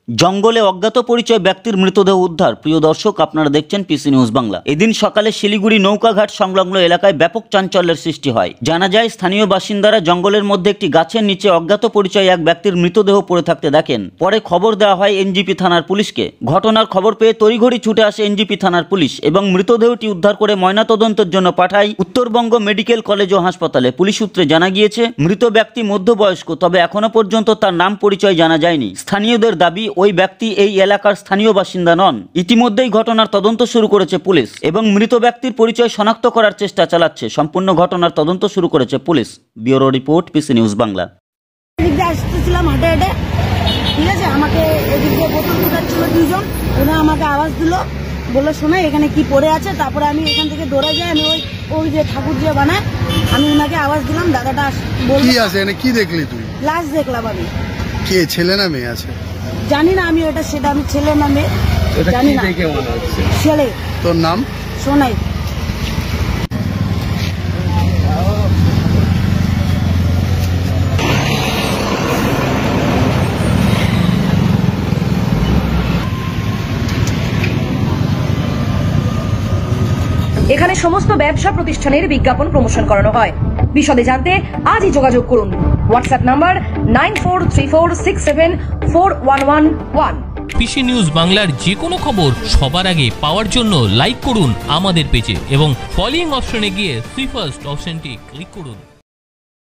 জঙ্গলে অজ্ঞাত পরিচয় ব্যক্তির মৃতদেহ উদ্ধার। প্রিয় দর্শক, আপনারা দেখছেন পিসি নিউজ বাংলা। এদিন সকালে শিলিগুড়ি নৌকাঘাট সংলগ্ন এলাকায় ব্যাপক চাঞ্চল্যের সৃষ্টি হয়। জানা যায়, স্থানীয় বাসিন্দারা জঙ্গলের মধ্যে একটি গাছের নিচে অজ্ঞাত পরিচয় এক ব্যক্তির মৃতদেহ পড়ে থাকতে দেখেন। পরে খবর দেওয়া হয় এনজিপি থানার পুলিশকে। ঘটনার খবর পেয়ে তড়িঘড়ি ছুটে আসে এনজিপি থানার পুলিশ এবং মৃতদেহটি উদ্ধার করে ময়নাতদন্তের জন্য পাঠায় উত্তরবঙ্গ মেডিকেল কলেজ ও হাসপাতালে। পুলিশ সূত্রে জানা গিয়েছে, মৃত ব্যক্তি মধ্যবয়স্ক, তবে এখনো পর্যন্ত তার নাম পরিচয় জানা যায়নি। স্থানীয়দের দাবি, ওই ব্যক্তি এই এলাকার স্থানীয় বাসিন্দা নন। ইতিমধ্যেই ঘটনার তদন্ত শুরু করেছে পুলিশ এবং মৃত ব্যক্তির পরিচয় শনাক্ত করার চেষ্টা চালাচ্ছে। সম্পূর্ণ ঘটনার তদন্ত শুরু করেছে police. Bureau report, PC news Bangla. আসতেছিলাম হেঁটে হেঁটে, ঠিক আছে, আমাকে এদিকে বোতল ঢুকাচ্ছিল দুজন, ওরা আমাকে আওয়াজ দিল, বললো শোনা এখানে কি পড়ে আছে। তারপরে আমি এখান থেকে দৌড়ে যাই, আমি ওই যে ঠাকুর যে বানায়, আমি ওনাকে আওয়াজ দিলাম, দাদাটা বলল কি আছে এখানে, কি দেখলি তুই? লাশ দেখলাম আমি। কে, ছেলে না মেয়ে আছে? জানি না আমি সেটা আমি ছেলে না মেয়ে জানি না। ছেলে। তোর নাম? সোনাই। এখানে সমস্ত ব্যবসা প্রতিষ্ঠানের বিজ্ঞাপন প্রমোশন করানো হয়। বিশদে জানতে আজই যোগাযোগ করুন। WhatsApp number 9434674111। পিসি নিউজ বাংলার যে কোনো খবর সবার আগে পাওয়ার জন্য লাইক করুন আমাদের পেজে এবং ফলোইং অপশনে গিয়ে সুই ফার্স্ট অপশনটি ক্লিক করুন।